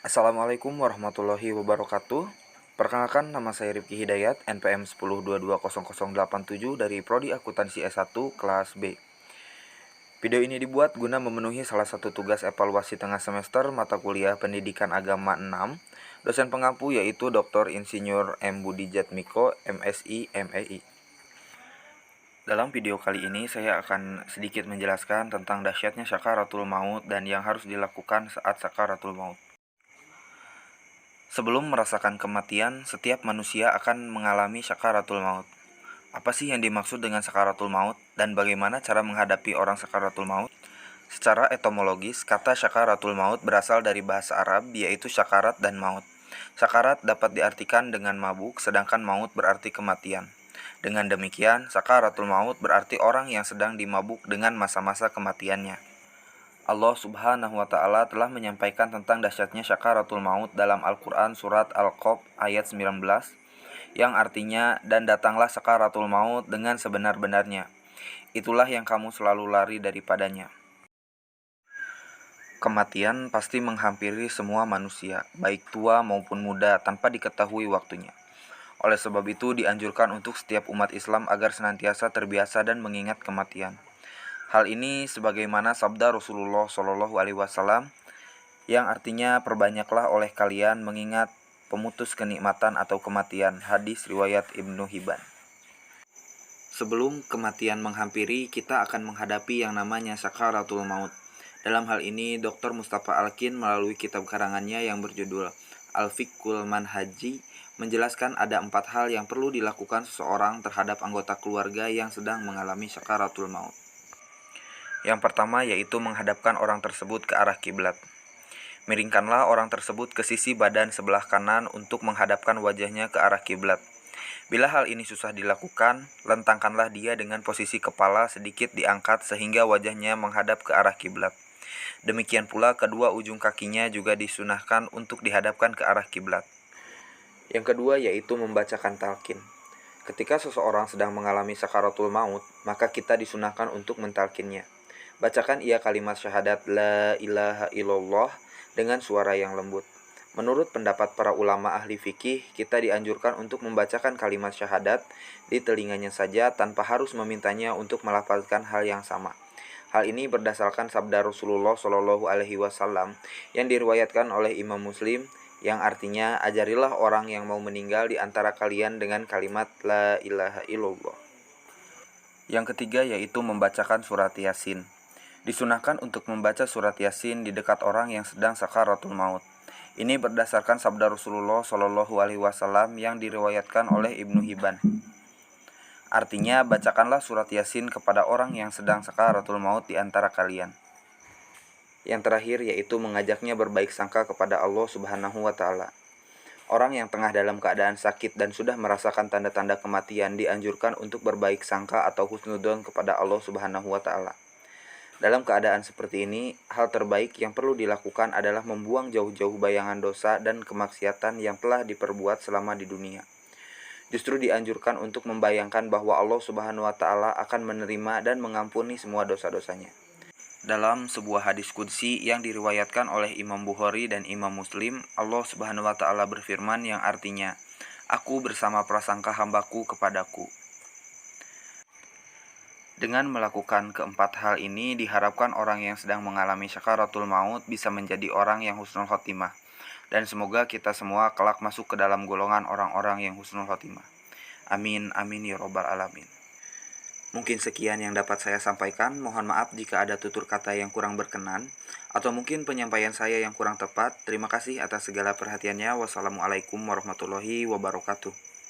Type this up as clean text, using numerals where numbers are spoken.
Assalamualaikum warahmatullahi wabarakatuh. Perkenalkan, nama saya Rifki Hidayat, NPM 10220087 dari Prodi Akuntansi S1 kelas B. Video ini dibuat guna memenuhi salah satu tugas evaluasi tengah semester mata kuliah Pendidikan Agama 6. Dosen pengampu yaitu Dr. Insinyur M. Budi Jatmiko, MSI, MEI. Dalam video kali ini saya akan sedikit menjelaskan tentang dahsyatnya sakaratul maut dan yang harus dilakukan saat sakaratul maut. Sebelum merasakan kematian, setiap manusia akan mengalami sakaratul maut. Apa sih yang dimaksud dengan sakaratul maut dan bagaimana cara menghadapi orang sakaratul maut? Secara etimologis, kata sakaratul maut berasal dari bahasa Arab yaitu sakarat dan maut. Sakarat dapat diartikan dengan mabuk, sedangkan maut berarti kematian. Dengan demikian, sakaratul maut berarti orang yang sedang dimabuk dengan masa-masa kematiannya. Allah Subhanahu wa Ta'ala telah menyampaikan tentang dahsyatnya sakaratul maut dalam Al-Quran Surat Al-Qaf ayat 19, yang artinya, "Dan datanglah sakaratul maut dengan sebenar-benarnya. Itulah yang kamu selalu lari daripadanya." Kematian pasti menghampiri semua manusia, baik tua maupun muda, tanpa diketahui waktunya. Oleh sebab itu dianjurkan untuk setiap umat Islam agar senantiasa terbiasa dan mengingat kematian. Hal ini sebagaimana sabda Rasulullah SAW yang artinya, "Perbanyaklah oleh kalian mengingat pemutus kenikmatan atau kematian." Hadis riwayat Ibnu Hibban. Sebelum kematian menghampiri, kita akan menghadapi yang namanya sakaratul maut. Dalam hal ini, Dr. Mustafa Alkin melalui kitab karangannya yang berjudul Al-Fiqhul Manhaji menjelaskan ada 4 hal yang perlu dilakukan seseorang terhadap anggota keluarga yang sedang mengalami sakaratul maut. Yang pertama yaitu menghadapkan orang tersebut ke arah kiblat. Miringkanlah orang tersebut ke sisi badan sebelah kanan untuk menghadapkan wajahnya ke arah kiblat. Bila hal ini susah dilakukan, lentangkanlah dia dengan posisi kepala sedikit diangkat sehingga wajahnya menghadap ke arah kiblat. Demikian pula kedua ujung kakinya juga disunahkan untuk dihadapkan ke arah kiblat. Yang kedua yaitu membacakan talqin. Ketika seseorang sedang mengalami sakaratul maut, maka kita disunahkan untuk mentalkinnya. Bacakan ia kalimat syahadat la ilaha illallah dengan suara yang lembut. Menurut pendapat para ulama ahli fikih, kita dianjurkan untuk membacakan kalimat syahadat di telinganya saja tanpa harus memintanya untuk melafalkan hal yang sama. Hal ini berdasarkan sabda Rasulullah SAW yang diriwayatkan oleh Imam Muslim, yang artinya, "Ajarilah orang yang mau meninggal di antara kalian dengan kalimat la ilaha illallah." Yang ketiga yaitu membacakan surat Yasin. Disunahkan untuk membaca surat Yasin di dekat orang yang sedang sakaratul maut. Ini berdasarkan sabda Rasulullah SAW yang diriwayatkan oleh Ibnu Hibban. Artinya, bacakanlah surat Yasin kepada orang yang sedang sakaratul maut di antara kalian. Yang terakhir yaitu mengajaknya berbaik sangka kepada Allah Subhanahu wa Ta'ala. Orang yang tengah dalam keadaan sakit dan sudah merasakan tanda-tanda kematian dianjurkan untuk berbaik sangka atau husnudzon kepada Allah Subhanahu wa Ta'ala. Dalam keadaan seperti ini, hal terbaik yang perlu dilakukan adalah membuang jauh-jauh bayangan dosa dan kemaksiatan yang telah diperbuat selama di dunia. Justru dianjurkan untuk membayangkan bahwa Allah Subhanahu wa Ta'ala akan menerima dan mengampuni semua dosa-dosanya. Dalam sebuah hadis qudsi yang diriwayatkan oleh Imam Bukhari dan Imam Muslim, Allah Subhanahu wa Ta'ala berfirman yang artinya, "Aku bersama prasangka hambaku kepadaku." Dengan melakukan keempat hal ini, diharapkan orang yang sedang mengalami sakaratul maut bisa menjadi orang yang husnul khotimah. Dan semoga kita semua kelak masuk ke dalam golongan orang-orang yang husnul khotimah. Amin, amin ya robbal alamin. Mungkin sekian yang dapat saya sampaikan. Mohon maaf jika ada tutur kata yang kurang berkenan, atau mungkin penyampaian saya yang kurang tepat. Terima kasih atas segala perhatiannya. Wassalamualaikum warahmatullahi wabarakatuh.